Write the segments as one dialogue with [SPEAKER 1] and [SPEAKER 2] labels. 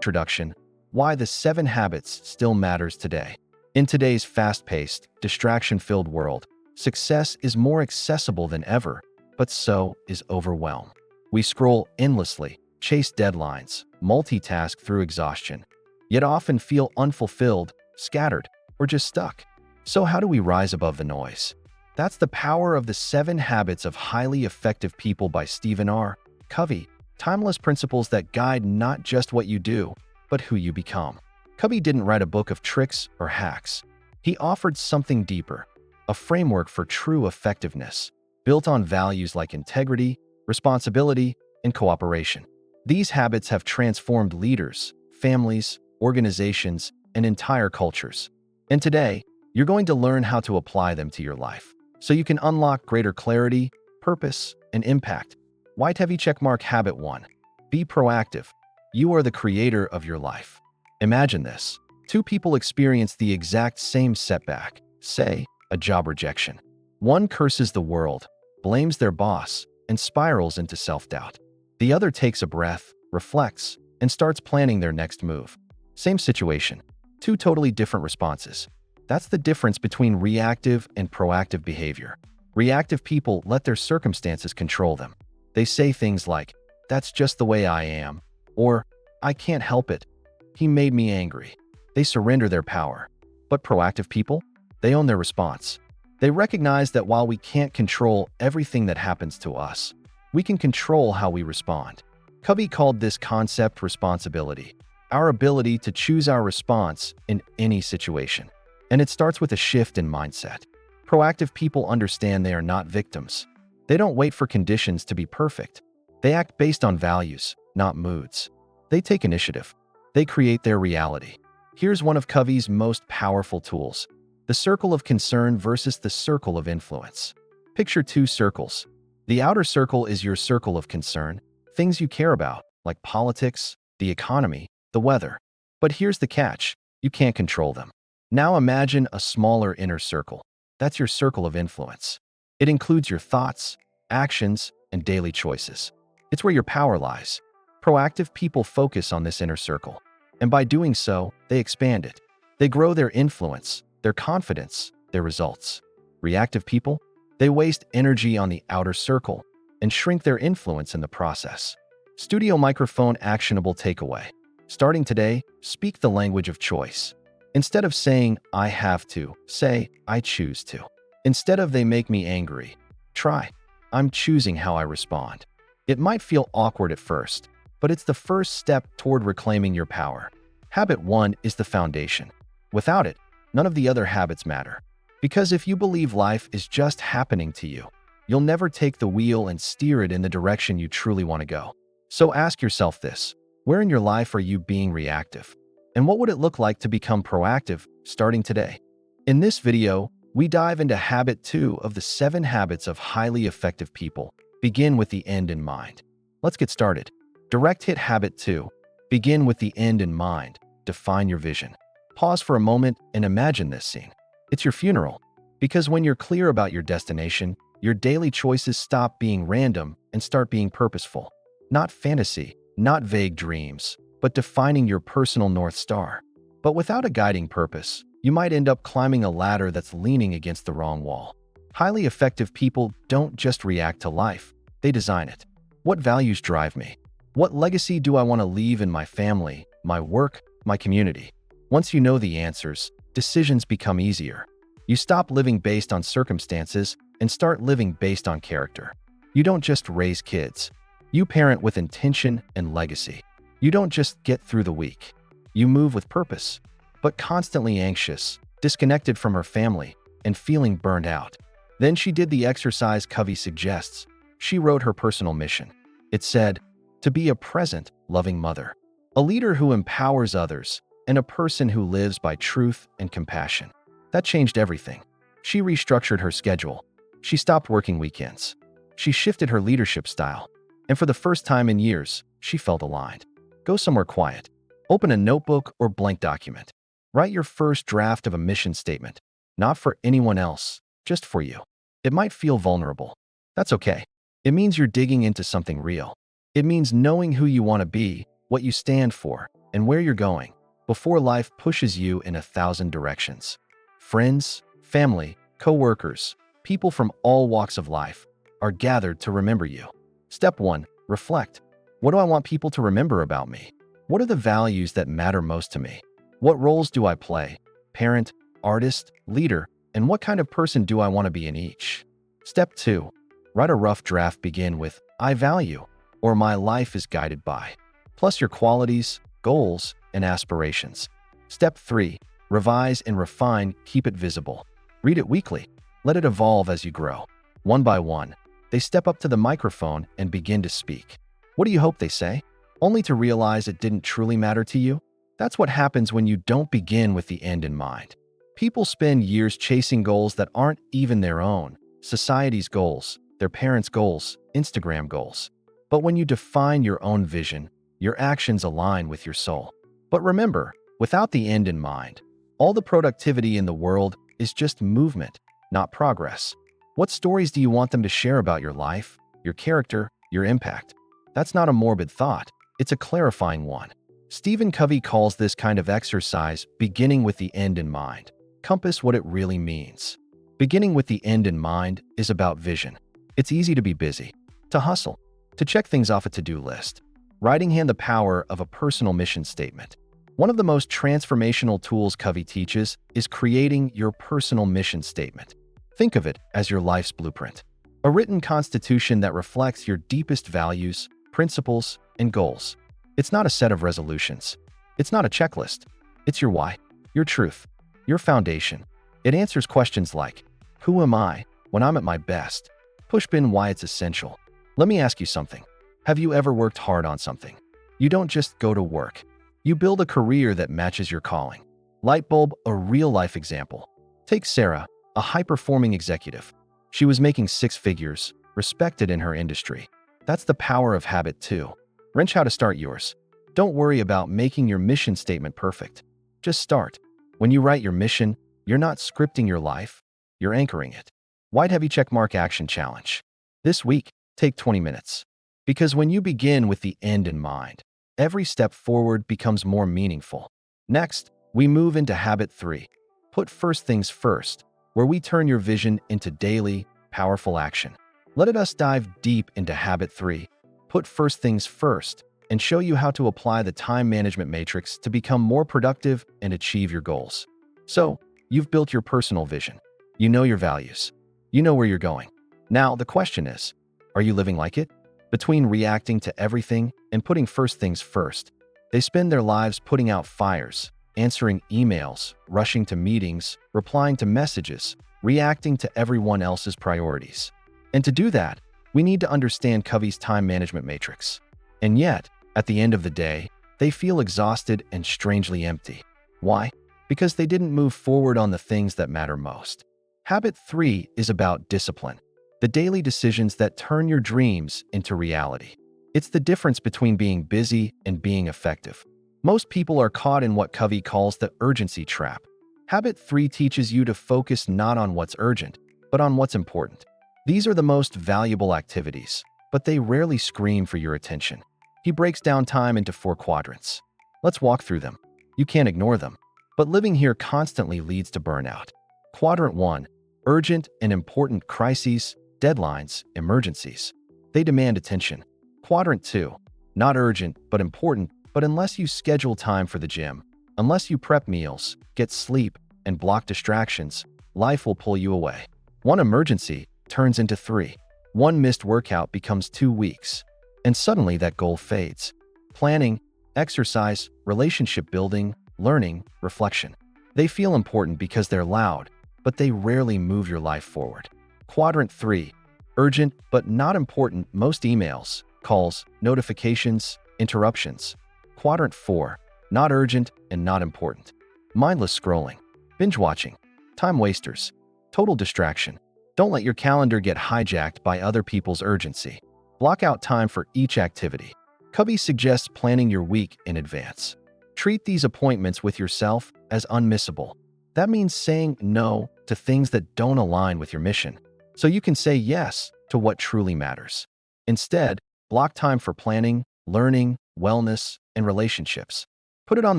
[SPEAKER 1] Introduction: Why the 7 Habits Still Matters Today. In today's fast-paced, distraction-filled world, success is more accessible than ever, but so is overwhelm. We scroll endlessly, chase deadlines, multitask through exhaustion, yet often feel unfulfilled, scattered, or just stuck. So how do we rise above the noise? That's the power of the 7 Habits of Highly Effective People by Stephen R. Covey. Timeless principles that guide not just what you do, but who you become. Covey didn't write a book of tricks or hacks. He offered something deeper, a framework for true effectiveness, built on values like integrity, responsibility, and cooperation. These habits have transformed leaders, families, organizations, and entire cultures. And today, you're going to learn how to apply them to your life, so you can unlock greater clarity, purpose, and impact. White heavy checkmark Habit 1. Be proactive. You are the creator of your life. Imagine this. 2 people experience the exact same setback, say, a job rejection. One curses the world, blames their boss, and spirals into self-doubt. The other takes a breath, reflects, and starts planning their next move. Same situation. 2 totally different responses. That's the difference between reactive and proactive behavior. Reactive people let their circumstances control them. They say things like, "That's just the way I am," or "I can't help it. He made me angry." They surrender their power. But proactive people? They own their response. They recognize that while we can't control everything that happens to us, we can control how we respond. Covey called this concept responsibility, our ability to choose our response in any situation. And it starts with a shift in mindset. Proactive people understand they are not victims. They don't wait for conditions to be perfect. They act based on values, not moods. They take initiative. They create their reality. Here's one of Covey's most powerful tools: the circle of concern versus the circle of influence. Picture 2 circles. The outer circle is your circle of concern, things you care about, like politics, the economy, the weather. But here's the catch: you can't control them. Now imagine a smaller inner circle. That's your circle of influence. It includes your thoughts, actions, and daily choices. It's where your power lies. Proactive people focus on this inner circle, and by doing so, they expand it. They grow their influence, their confidence, their results. Reactive people? They waste energy on the outer circle and shrink their influence in the process. Studio microphone actionable takeaway. Starting today, speak the language of choice. Instead of saying, "I have to," say, "I choose to." Instead of "they make me angry," try, "I'm choosing how I respond." It might feel awkward at first, but it's the first step toward reclaiming your power. Habit 1 is the foundation. Without it, none of the other habits matter. Because if you believe life is just happening to you, you'll never take the wheel and steer it in the direction you truly want to go. So ask yourself this: where in your life are you being reactive? And what would it look like to become proactive starting today? In this video, we dive into Habit 2 of the 7 Habits of Highly Effective People. Begin with the end in mind. Let's get started. Direct hit Habit 2. Begin with the end in mind. Define your vision. Pause for a moment and imagine this scene. It's your funeral. Because when you're clear about your destination, your daily choices stop being random and start being purposeful. Not fantasy, not vague dreams, but defining your personal North Star. But without a guiding purpose, you might end up climbing a ladder that's leaning against the wrong wall. Highly effective people don't just react to life, they design it. What values drive me? What legacy do I want to leave in my family, my work, my community? Once you know the answers, decisions become easier. You stop living based on circumstances and start living based on character. You don't just raise kids. You parent with intention and legacy. You don't just get through the week. You move with purpose. But constantly anxious, disconnected from her family, and feeling burned out. Then she did the exercise Covey suggests. She wrote her personal mission. It said, to be a present, loving mother, a leader who empowers others, and a person who lives by truth and compassion. That changed everything. She restructured her schedule. She stopped working weekends. She shifted her leadership style. And for the first time in years, she felt aligned. Go somewhere quiet. Open a notebook or blank document. Write your first draft of a mission statement. Not for anyone else, just for you. It might feel vulnerable. That's okay. It means you're digging into something real. It means knowing who you want to be, what you stand for, and where you're going before life pushes you in 1,000 directions. Friends, family, co-workers, people from all walks of life are gathered to remember you. Step 1. Reflect. What do I want people to remember about me? What are the values that matter most to me? What roles do I play? Parent, artist, leader, and what kind of person do I want to be in each? Step 2. Write a rough draft. Begin with I value or my life is guided by, plus your qualities, goals, and aspirations. Step 3. Revise and refine. Keep it visible. Read it weekly. Let it evolve as you grow. One by one, they step up to the microphone and begin to speak. What do you hope they say? Only to realize it didn't truly matter to you? That's what happens when you don't begin with the end in mind. People spend years chasing goals that aren't even their own. Society's goals, their parents' goals, Instagram goals. But when you define your own vision, your actions align with your soul. But remember, without the end in mind, all the productivity in the world is just movement, not progress. What stories do you want them to share about your life, your character, your impact? That's not a morbid thought. It's a clarifying one. Stephen Covey calls this kind of exercise beginning with the end in mind. Compass what it really means. Beginning with the end in mind is about vision. It's easy to be busy, to hustle, to check things off a to-do list. Writing hand the power of a personal mission statement. One of the most transformational tools Covey teaches is creating your personal mission statement. Think of it as your life's blueprint. A written constitution that reflects your deepest values, principles, and goals. It's not a set of resolutions. It's not a checklist. It's your why, your truth, your foundation. It answers questions like, who am I when I'm at my best? Push pin why it's essential. Let me ask you something. Have you ever worked hard on something? You don't just go to work. You build a career that matches your calling. Lightbulb, a real-life example. Take Sarah, a high-performing executive. She was making 6 figures, respected in her industry. That's the power of habit too. Wrench how to start yours. Don't worry about making your mission statement perfect. Just start. When you write your mission, you're not scripting your life, you're anchoring it. White Heavy Checkmark Action Challenge. This week, take 20 minutes. Because when you begin with the end in mind, every step forward becomes more meaningful. Next, we move into Habit 3. Put first things first, where we turn your vision into daily, powerful action. Let us dive deep into Habit 3. Put first things first, and show you how to apply the time management matrix to become more productive and achieve your goals. So, you've built your personal vision. You know your values. You know where you're going. Now, the question is, are you living like it? Between reacting to everything and putting first things first, they spend their lives putting out fires, answering emails, rushing to meetings, replying to messages, reacting to everyone else's priorities. And to do that, we need to understand Covey's time management matrix. And yet, at the end of the day, they feel exhausted and strangely empty. Why? Because they didn't move forward on the things that matter most. Habit 3 is about discipline. The daily decisions that turn your dreams into reality. It's the difference between being busy and being effective. Most people are caught in what Covey calls the urgency trap. Habit 3 teaches you to focus not on what's urgent, but on what's important. These are the most valuable activities, but they rarely scream for your attention. He breaks down time into 4 quadrants. Let's walk through them. You can't ignore them, but living here constantly leads to burnout. Quadrant 1, urgent and important crises, deadlines, emergencies. They demand attention. Quadrant 2, not urgent but important, but unless you schedule time for the gym, unless you prep meals, get sleep, and block distractions, life will pull you away. One emergency turns into 3. One missed workout becomes 2 weeks. And suddenly that goal fades. Planning, exercise, relationship building, learning, reflection. They feel important because they're loud, but they rarely move your life forward. Quadrant 3, urgent but not important, most emails, calls, notifications, interruptions. Quadrant 4, not urgent and not important. Mindless scrolling, binge watching, time wasters, total distraction. Don't let your calendar get hijacked by other people's urgency. Block out time for each activity. Covey suggests planning your week in advance. Treat these appointments with yourself as unmissable. That means saying no to things that don't align with your mission, so you can say yes to what truly matters. Instead, block time for planning, learning, wellness, and relationships. Put it on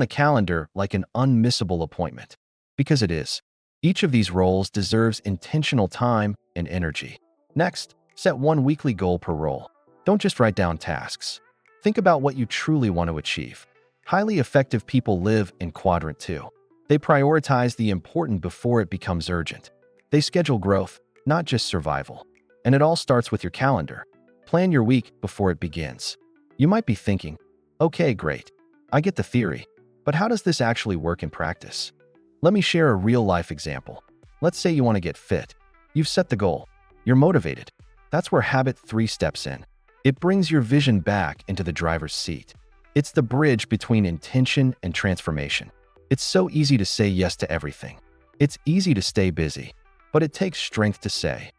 [SPEAKER 1] the calendar like an unmissable appointment. Because it is. Each of these roles deserves intentional time and energy. Next, set one weekly goal per role. Don't just write down tasks. Think about what you truly want to achieve. Highly effective people live in quadrant 2. They prioritize the important before it becomes urgent. They schedule growth, not just survival. And it all starts with your calendar. Plan your week before it begins. You might be thinking, okay, great. I get the theory, but how does this actually work in practice? Let me share a real-life example. Let's say you want to get fit. You've set the goal. You're motivated. That's where habit 3 steps in. It brings your vision back into the driver's seat. It's the bridge between intention and transformation. It's so easy to say yes to everything. It's easy to stay busy, but it takes strength to say,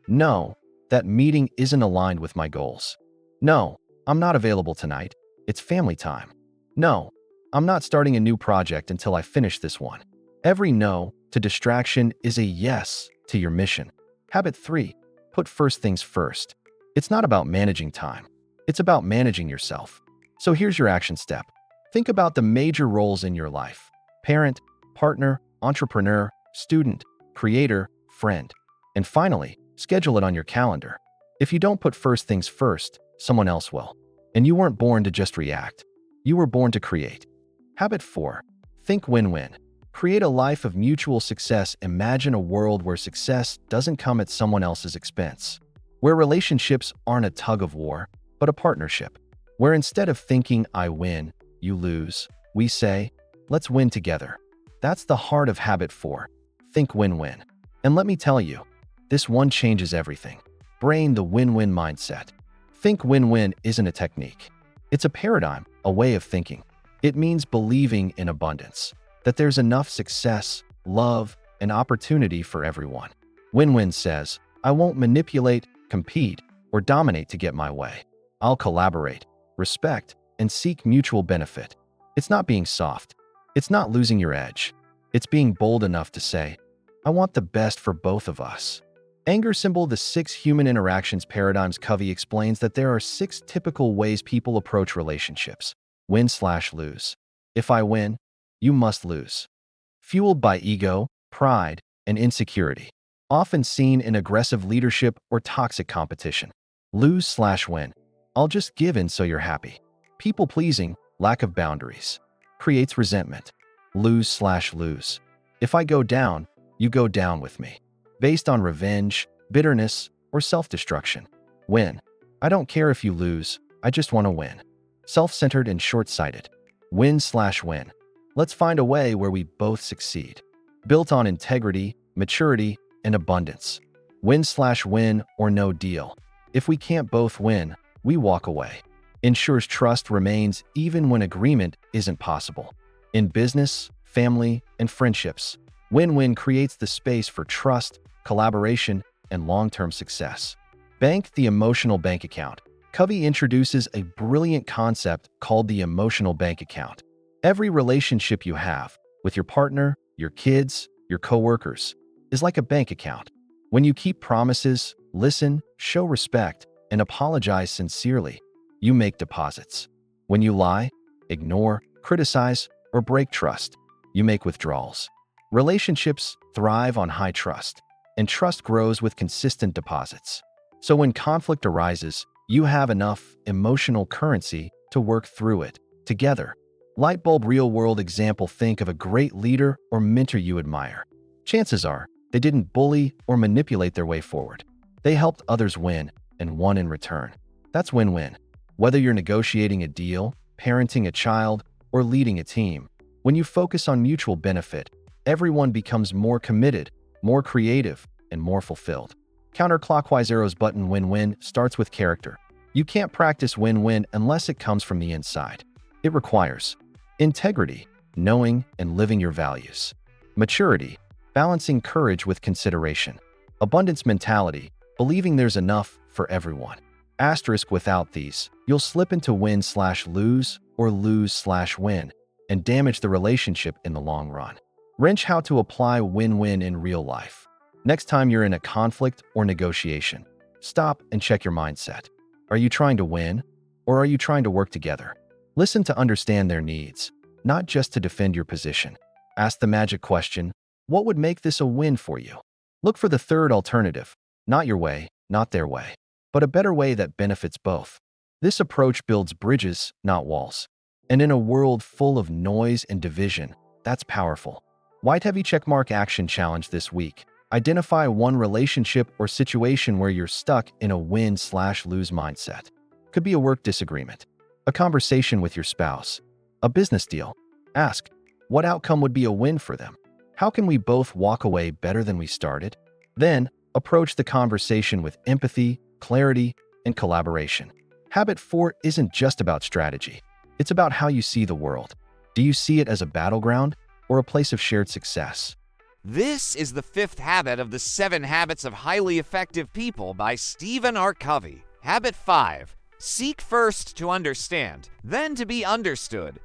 [SPEAKER 1] no, that meeting isn't aligned with my goals. No, I'm not available tonight. It's family time. No, I'm not starting a new project until I finish this one. Every no to distraction is a yes to your mission. Habit 3, put first things first. It's not about managing time. It's about managing yourself. So here's your action step. Think about the major roles in your life: parent, partner, entrepreneur, student, creator, friend. And finally, schedule it on your calendar. If you don't put first things first, someone else will. And you weren't born to just react. You were born to create. Habit 4, think win-win. Create a life of mutual success. Imagine a world where success doesn't come at someone else's expense. Where relationships aren't a tug of war, but a partnership. Where instead of thinking, I win, you lose, we say, let's win together. That's the heart of habit 4. Think win-win. And let me tell you, this one changes everything. Brain the win-win mindset. Think win-win isn't a technique. It's a paradigm, a way of thinking. It means believing in abundance, that there's enough success, love, and opportunity for everyone. Win-win says, I won't manipulate, compete, or dominate to get my way. I'll collaborate, respect, and seek mutual benefit. It's not being soft. It's not losing your edge. It's being bold enough to say, I want the best for both of us. Anger symbol, the 6 human interactions paradigms. Covey explains that there are 6 typical ways people approach relationships. Win/lose. If I win, you must lose. Fueled by ego, pride, and insecurity. Often seen in aggressive leadership or toxic competition. Lose/win. I'll just give in so you're happy. People-pleasing, lack of boundaries. Creates resentment. Lose/lose. If I go down, you go down with me. Based on revenge, bitterness, or self-destruction. Win. I don't care if you lose, I just want to win. Self-centered and short-sighted. Win/win. Let's find a way where we both succeed. Built on integrity, maturity, and abundance. Win/win or no deal. If we can't both win, we walk away. Ensures trust remains even when agreement isn't possible. In business, family, and friendships, win-win creates the space for trust, collaboration, and long-term success. Bank the emotional bank account. Covey introduces a brilliant concept called the emotional bank account. Every relationship you have with your partner, your kids, your coworkers is like a bank account. When you keep promises, listen, show respect, and apologize sincerely, you make deposits. When you lie, ignore, criticize, or break trust, you make withdrawals. Relationships thrive on high trust, and trust grows with consistent deposits. So when conflict arises, you have enough emotional currency to work through it together. Lightbulb real-world example. Think of a great leader or mentor you admire. Chances are, they didn't bully or manipulate their way forward. They helped others win and won in return. That's win-win. Whether you're negotiating a deal, parenting a child, or leading a team, when you focus on mutual benefit, everyone becomes more committed, more creative, and more fulfilled. Counterclockwise arrows button. Win-win starts with character. You can't practice win-win unless it comes from the inside. It requires integrity, knowing and living your values. Maturity, balancing courage with consideration. Abundance mentality, believing there's enough for everyone. Asterisk, without these, you'll slip into win/lose or lose/win and damage the relationship in the long run. Wrench, how to apply win-win in real life. Next time you're in a conflict or negotiation, stop and check your mindset. Are you trying to win, or are you trying to work together? Listen to understand their needs. not just to defend your position. Ask the magic question, what would make this a win for you? Look for the third alternative, not your way, not their way, but a better way that benefits both. This approach builds bridges, not walls. And in a world full of noise and division, that's powerful. White Heavy Checkmark Action Challenge this week. Identify one relationship or situation where you're stuck in a win/lose mindset. Could be a work disagreement, a conversation with your spouse, a business deal. Ask, what outcome would be a win for them? How can we both walk away better than we started? Then, approach the conversation with empathy, clarity, and collaboration. Habit 4 isn't just about strategy. It's about how you see the world. Do you see it as a battleground or a place of shared success?
[SPEAKER 2] This is the 5th habit of the 7 Habits of Highly Effective People by Stephen R. Covey. Habit 5. Seek first to understand, then to be understood.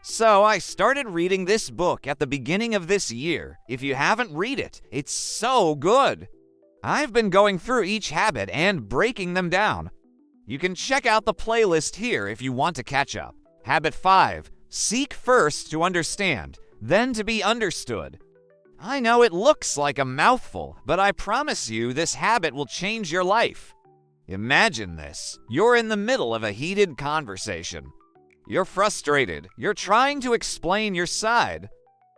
[SPEAKER 2] So I started reading this book at the beginning of this year. If you haven't read it, it's so good. I've been going through each habit and breaking them down. You can check out the playlist here if you want to catch up. Habit 5. Seek first to understand, then to be understood. I know it looks like a mouthful, but I promise you this habit will change your life. Imagine this. You're in the middle of a heated conversation. You're frustrated. You're trying to explain your side.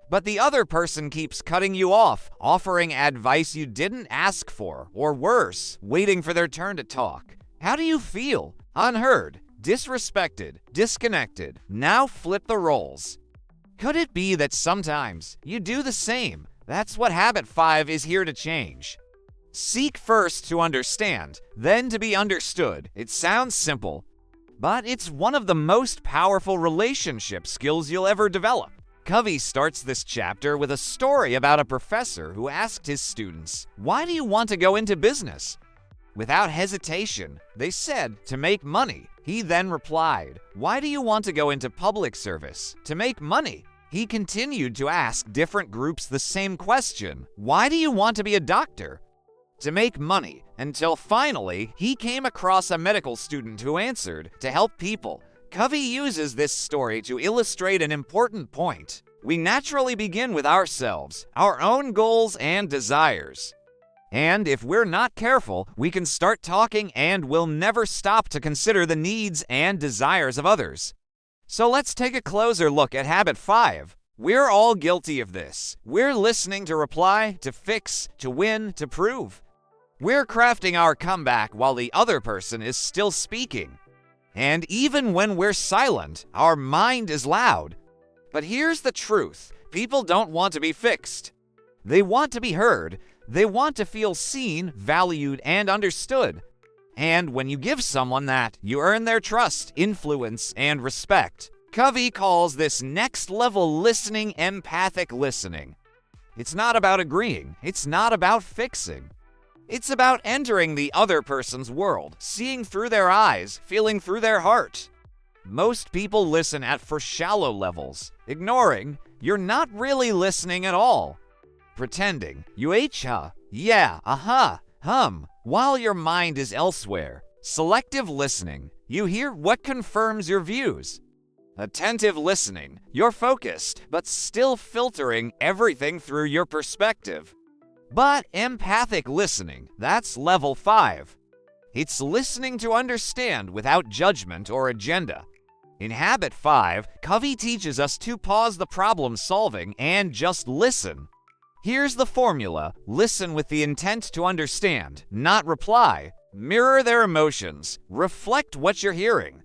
[SPEAKER 2] But the other person keeps cutting you off, offering advice you didn't ask for, or worse, waiting for their turn to talk. How do you feel? Unheard, disrespected, disconnected. Now flip the roles. Could it be that sometimes you do the same? That's what Habit 5 is here to change. Seek first to understand, then to be understood. It sounds simple, but it's one of the most powerful relationship skills you'll ever develop. Covey starts this chapter with a story about a professor who asked his students, "Why do you want to go into business?" Without hesitation, they said, "To make money." He then replied, "Why do you want to go into public service?" "To make money." He continued to ask different groups the same question, "Why do you want to be a doctor?" "To make money," until finally he came across a medical student who answered, "To help people." Covey uses this story to illustrate an important point. We naturally begin with ourselves, our own goals and desires. And if we're not careful, we can start talking and we'll never stop to consider the needs and desires of others. So let's take a closer look at Habit 5. We're all guilty of this. We're listening to reply, to fix, to win, to prove. We're crafting our comeback while the other person is still speaking. And even when we're silent, our mind is loud. But here's the truth. People don't want to be fixed. They want to be heard. They want to feel seen, valued, and understood. And when you give someone that, you earn their trust, influence, and respect. Covey calls this next-level listening empathic listening. It's not about agreeing. It's not about fixing. It's about entering the other person's world, seeing through their eyes, feeling through their heart. Most people listen for shallow levels, ignoring. You're not really listening at all. Pretending. You yeah, hum, while your mind is elsewhere. Selective listening. You hear what confirms your views. Attentive listening. You're focused, but still filtering everything through your perspective. But empathic listening, that's level 5. It's listening to understand without judgment or agenda. In Habit 5, Covey teaches us to pause the problem solving and just listen. Here's the formula. Listen with the intent to understand, not reply. Mirror their emotions. Reflect what you're hearing.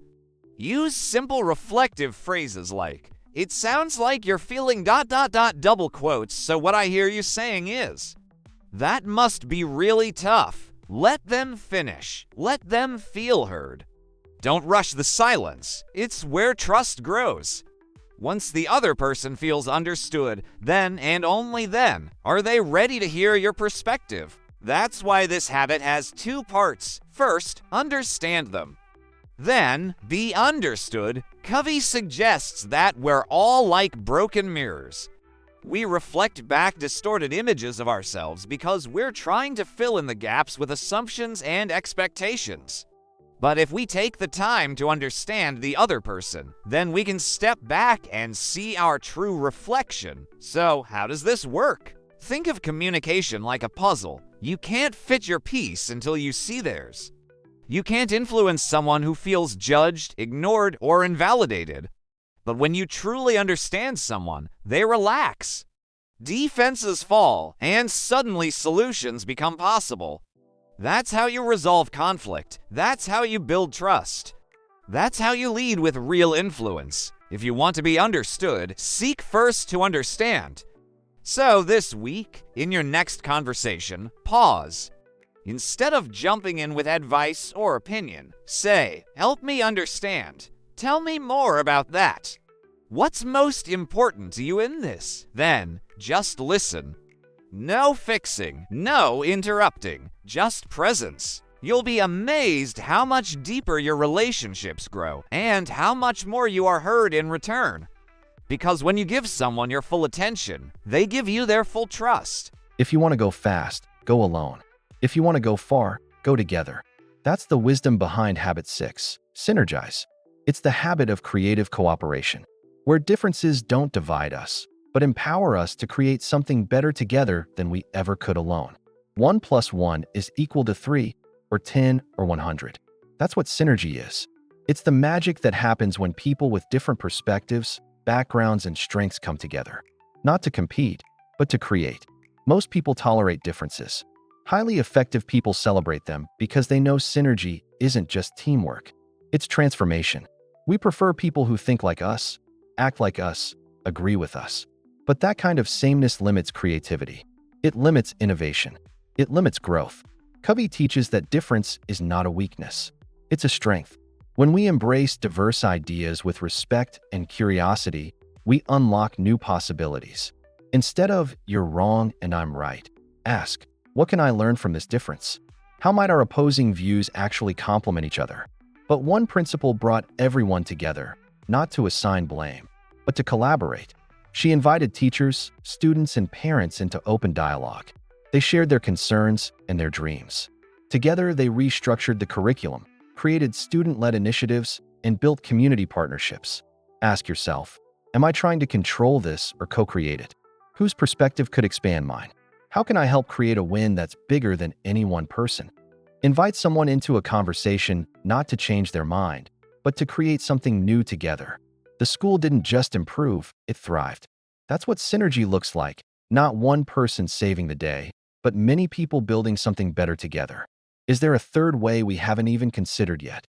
[SPEAKER 2] Use simple reflective phrases like, "It sounds like you're feeling ... double quotes, so what I hear you saying is." That must be really tough. Let them finish. Let them feel heard. Don't rush the silence. It's where trust grows. Once the other person feels understood, then and only then are they ready to hear your perspective. That's why this habit has 2 parts. First, understand them. Then, be understood. Covey suggests that we're all like broken mirrors. We reflect back distorted images of ourselves because we're trying to fill in the gaps with assumptions and expectations. But if we take the time to understand the other person, then we can step back and see our true reflection. So, how does this work? Think of communication like a puzzle. You can't fit your piece until you see theirs. You can't influence someone who feels judged, ignored, or invalidated. But when you truly understand someone, they relax. Defenses fall, and suddenly solutions become possible. That's how you resolve conflict. That's how you build trust. That's how you lead with real influence. If you want to be understood, seek first to understand. So this week, in your next conversation, pause. Instead of jumping in with advice or opinion, say, "Help me understand. Tell me more about that. What's most important to you in this?" Then, just listen. No fixing, no interrupting, just presence. You'll be amazed how much deeper your relationships grow and how much more you are heard in return. Because when you give someone your full attention, they give you their full trust.
[SPEAKER 1] If you want to go fast, go alone. If you want to go far, go together. That's the wisdom behind habit 6, Synergize. It's the habit of creative cooperation, where differences don't divide us, but empower us to create something better together than we ever could alone. 1 plus 1 is equal to 3, or 10, or 100. That's what synergy is. It's the magic that happens when people with different perspectives, backgrounds, and strengths come together. Not to compete, but to create. Most people tolerate differences. Highly effective people celebrate them because they know synergy isn't just teamwork. It's transformation. We prefer people who think like us, act like us, agree with us. But that kind of sameness limits creativity. It limits innovation. It limits growth. Covey teaches that difference is not a weakness. It's a strength. When we embrace diverse ideas with respect and curiosity, we unlock new possibilities. Instead of, "You're wrong and I'm right," ask, "What can I learn from this difference? How might our opposing views actually complement each other?" But one principle brought everyone together, not to assign blame, but to collaborate. She invited teachers, students, and parents into open dialogue. They shared their concerns and their dreams. Together, they restructured the curriculum, created student-led initiatives, and built community partnerships. Ask yourself, am I trying to control this or co-create it? Whose perspective could expand mine? How can I help create a win that's bigger than any one person? Invite someone into a conversation not to change their mind, but to create something new together. The school didn't just improve, it thrived. That's what synergy looks like, not one person saving the day, but many people building something better together. Is there a third way we haven't even considered yet?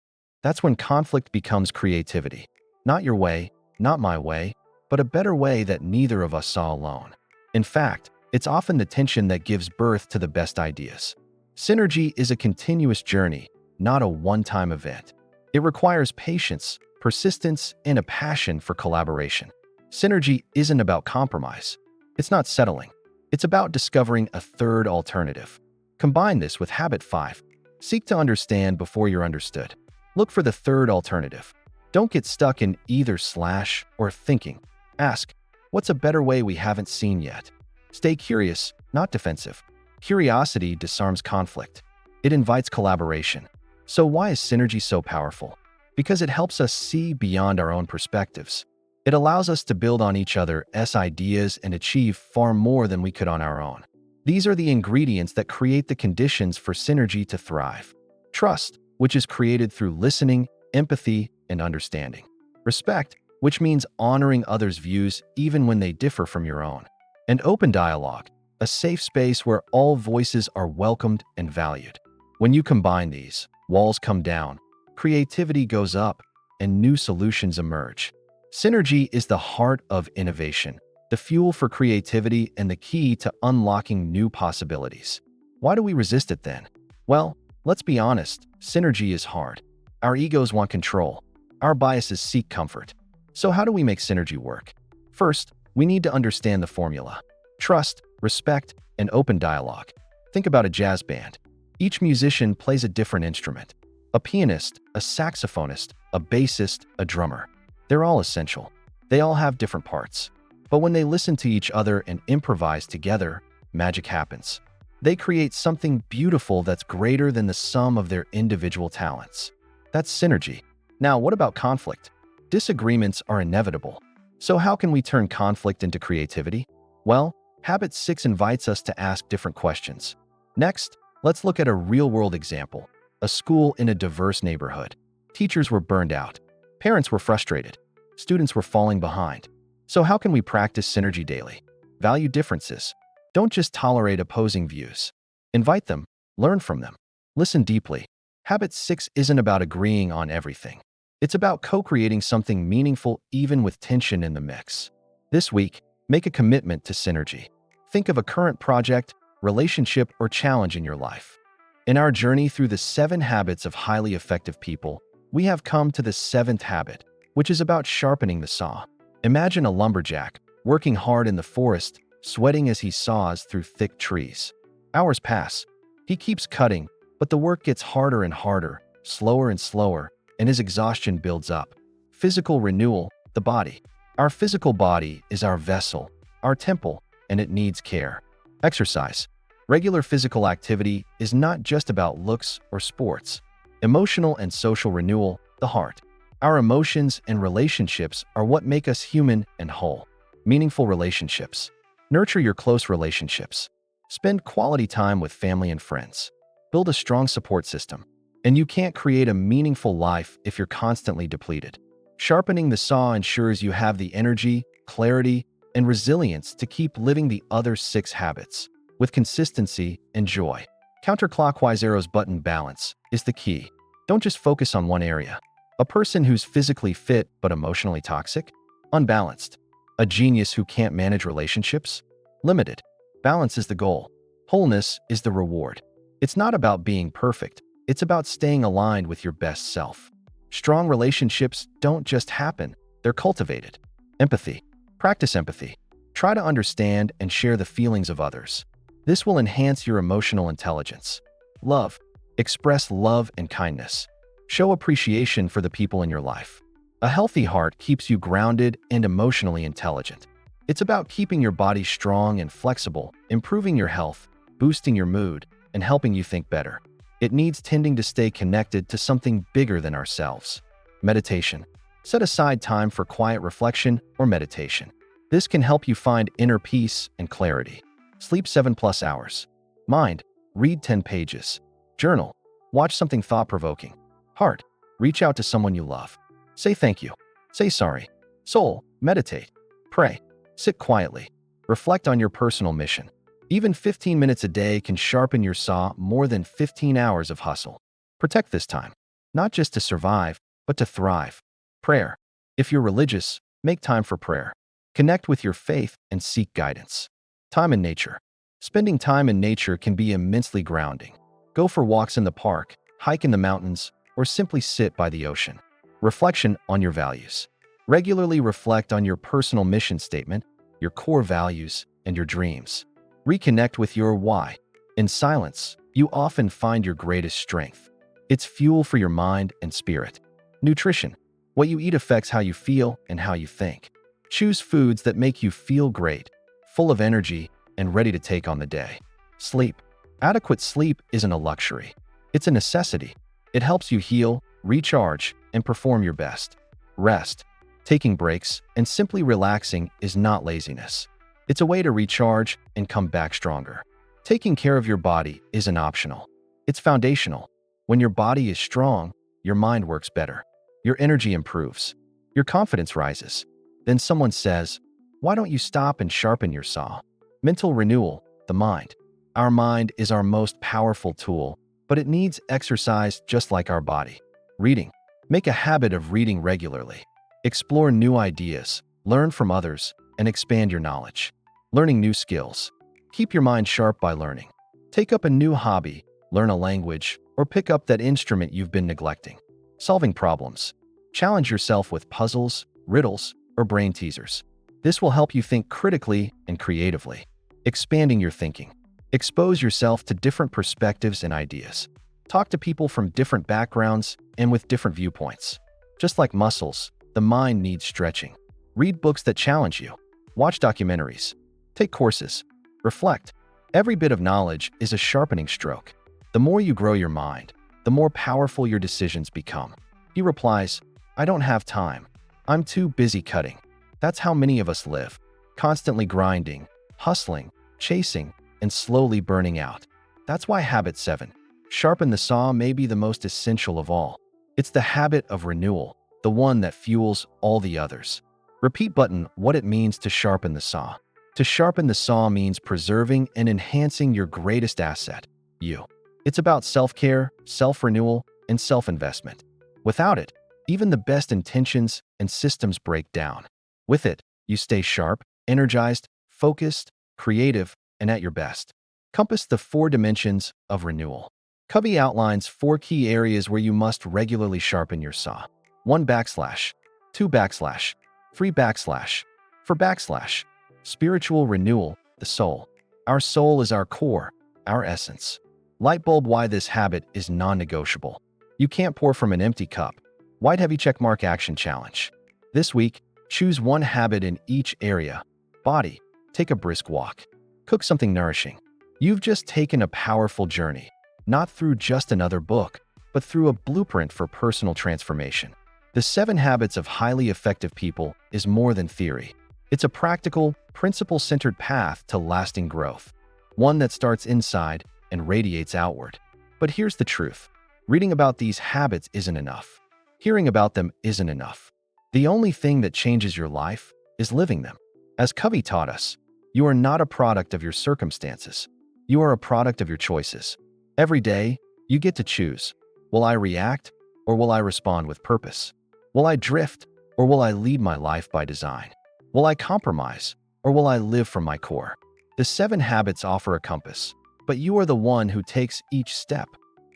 [SPEAKER 1] That's when conflict becomes creativity. Not your way, not my way, but a better way that neither of us saw alone. In fact, it's often the tension that gives birth to the best ideas. Synergy is a continuous journey, not a one-time event. It requires patience, persistence, and a passion for collaboration. Synergy isn't about compromise. It's not settling. It's about discovering a third alternative. Combine this with habit 5. Seek to understand before you're understood. Look for the third alternative. Don't get stuck in either slash or thinking. Ask, what's a better way we haven't seen yet? Stay curious, not defensive. Curiosity disarms conflict. It invites collaboration. So why is synergy so powerful? Because it helps us see beyond our own perspectives. It allows us to build on each other's ideas and achieve far more than we could on our own. These are the ingredients that create the conditions for synergy to thrive. Trust, which is created through listening, empathy, and understanding. Respect, which means honoring others' views even when they differ from your own. And open dialogue, a safe space where all voices are welcomed and valued. When you combine these, walls come down, creativity goes up, and new solutions emerge. Synergy is the heart of innovation, the fuel for creativity, and the key to unlocking new possibilities. Why do we resist it then? Well, let's be honest, synergy is hard. Our egos want control. Our biases seek comfort. So how do we make synergy work? First, we need to understand the formula. Trust, respect, and open dialogue. Think about a jazz band. Each musician plays a different instrument. A pianist, a saxophonist, a bassist, a drummer. They're all essential. They all have different parts. But when they listen to each other and improvise together, magic happens. They create something beautiful that's greater than the sum of their individual talents. That's synergy. Now, what about conflict? Disagreements are inevitable. So how can we turn conflict into creativity? Well, habit 6 invites us to ask different questions. Next, let's look at a real-world example. A school in a diverse neighborhood. Teachers were burned out. Parents were frustrated. Students were falling behind. So how can we practice synergy daily? Value differences. Don't just tolerate opposing views. Invite them. Learn from them. Listen deeply. Habit 6 isn't about agreeing on everything. It's about co-creating something meaningful even with tension in the mix. This week, make a commitment to synergy. Think of a current project, relationship, or challenge in your life. In our journey through the 7 habits of highly effective people, we have come to the 7th habit, which is about sharpening the saw. Imagine a lumberjack working hard in the forest, sweating as he saws through thick trees. Hours pass. He keeps cutting, but the work gets harder and harder, slower and slower, and his exhaustion builds up. Physical renewal, the body. Our physical body is our vessel, our temple, and it needs care. Exercise. Regular physical activity is not just about looks or sports. Emotional and social renewal, the heart. Our emotions and relationships are what make us human and whole. Meaningful relationships. Nurture your close relationships. Spend quality time with family and friends. Build a strong support system. And you can't create a meaningful life if you're constantly depleted. Sharpening the saw ensures you have the energy, clarity, and resilience to keep living the other 6 habits with consistency and joy. Counterclockwise arrows button balance is the key. Don't just focus on one area. A person who's physically fit but emotionally toxic? Unbalanced. A genius who can't manage relationships? Limited. Balance is the goal. Wholeness is the reward. It's not about being perfect. It's about staying aligned with your best self. Strong relationships don't just happen, they're cultivated. Empathy. Practice empathy. Try to understand and share the feelings of others. This will enhance your emotional intelligence. Love. Express love and kindness. Show appreciation for the people in your life. A healthy heart keeps you grounded and emotionally intelligent. It's about keeping your body strong and flexible, improving your health, boosting your mood, and helping you think better. It needs tending to stay connected to something bigger than ourselves. Meditation. Set aside time for quiet reflection or meditation. This can help you find inner peace and clarity. Sleep 7+ hours. Mind. Read 10 pages. Journal. Watch something thought-provoking. Heart. Reach out to someone you love. Say thank you. Say sorry. Soul. Meditate. Pray. Sit quietly. Reflect on your personal mission. Even 15 minutes a day can sharpen your saw more than 15 hours of hustle. Protect this time, not just to survive, but to thrive. Prayer. If you're religious, make time for prayer. Connect with your faith and seek guidance. Time in nature. Spending time in nature can be immensely grounding. Go for walks in the park, hike in the mountains, or simply sit by the ocean. Reflection on your values. Regularly reflect on your personal mission statement, your core values, and your dreams. Reconnect with your why. In silence, you often find your greatest strength. It's fuel for your mind and spirit. Nutrition. What you eat affects how you feel and how you think. Choose foods that make you feel great, full of energy, and ready to take on the day. Sleep. Adequate sleep isn't a luxury. It's a necessity. It helps you heal, recharge, and perform your best. Rest. Taking breaks and simply relaxing is not laziness. It's a way to recharge and come back stronger. Taking care of your body isn't optional. It's foundational. When your body is strong, your mind works better. Your energy improves. Your confidence rises. Then someone says, "Why don't you stop and sharpen your saw?" Mental renewal, the mind. Our mind is our most powerful tool, but it needs exercise just like our body. Reading. Make a habit of reading regularly. Explore new ideas, learn from others, and expand your knowledge. Learning new skills. Keep your mind sharp by learning. Take up a new hobby, learn a language, or pick up that instrument you've been neglecting. Solving problems. Challenge yourself with puzzles, riddles, or brain teasers. This will help you think critically and creatively. Expanding your thinking. Expose yourself to different perspectives and ideas. Talk to people from different backgrounds and with different viewpoints. Just like muscles, the mind needs stretching. Read books that challenge you. Watch documentaries. Take courses. Reflect. Every bit of knowledge is a sharpening stroke. The more you grow your mind, the more powerful your decisions become. He replies, "I don't have time. I'm too busy cutting." That's how many of us live, constantly grinding, hustling, chasing, and slowly burning out. That's why habit 7, sharpen the saw, may be the most essential of all. It's the habit of renewal, the one that fuels all the others. Repeat button, what it means to sharpen the saw. To sharpen the saw means preserving and enhancing your greatest asset, you. It's about self-care, self-renewal, and self-investment. Without it, even the best intentions and systems break down. With it, you stay sharp, energized, focused, creative, and at your best. Compass the 4 dimensions of renewal. Covey outlines 4 key areas where you must regularly sharpen your saw. 1 backslash, 2 backslash, 3 backslash, 4 backslash. Spiritual renewal, the soul. Our soul is our core, our essence. Lightbulb, why this habit is non-negotiable. You can't pour from an empty cup. White heavy checkmark action challenge. This week, choose 1 habit in each area. Body, take a brisk walk. Cook something nourishing. You've just taken a powerful journey, not through just another book, but through a blueprint for personal transformation. The 7 Habits of Highly Effective People is more than theory. It's a practical, principle-centered path to lasting growth, one that starts inside and radiates outward. But here's the truth. Reading about these habits isn't enough. Hearing about them isn't enough. The only thing that changes your life is living them. As Covey taught us, you are not a product of your circumstances. You are a product of your choices. Every day, you get to choose. Will I react, or will I respond with purpose? Will I drift, or will I lead my life by design? Will I compromise, or will I live from my core? The 7 habits offer a compass, but you are the one who takes each step.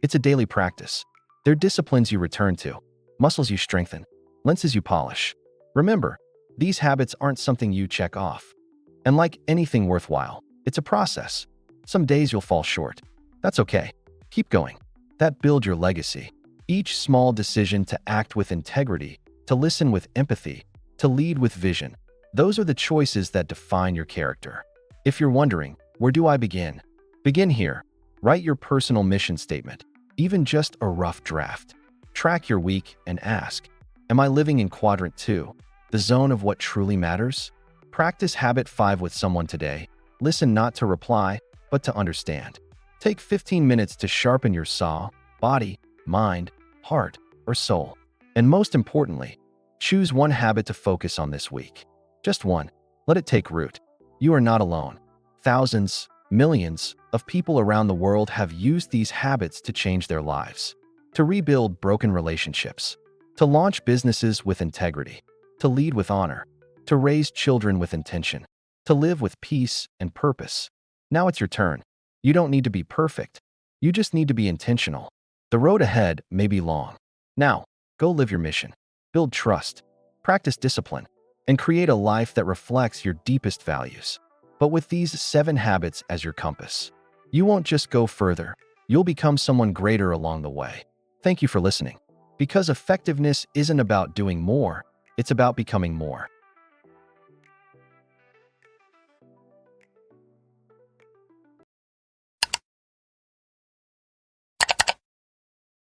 [SPEAKER 1] It's a daily practice. They're disciplines you return to, muscles you strengthen, lenses you polish. Remember, these habits aren't something you check off. And like anything worthwhile, it's a process. Some days you'll fall short. That's okay. Keep going. That builds your legacy. Each small decision to act with integrity, to listen with empathy, to lead with vision, those are the choices that define your character. If you're wondering, where do I begin? Begin here. Write your personal mission statement, even just a rough draft. Track your week and ask, am I living in quadrant 2, the zone of what truly matters? Practice habit 5 with someone today. Listen not to reply, but to understand. Take 15 minutes to sharpen your saw, body, mind, heart, or soul. And most importantly, choose 1 habit to focus on this week. Just 1. Let it take root. You are not alone. Thousands, millions of people around the world have used these habits to change their lives, to rebuild broken relationships, to launch businesses with integrity, to lead with honor, to raise children with intention, to live with peace and purpose. Now it's your turn. You don't need to be perfect. You just need to be intentional. The road ahead may be long. Now, go live your mission. Build trust, practice discipline, and create a life that reflects your deepest values. But with these 7 habits as your compass, you won't just go further, you'll become someone greater along the way. Thank you for listening. Because effectiveness isn't about doing more, it's about becoming more.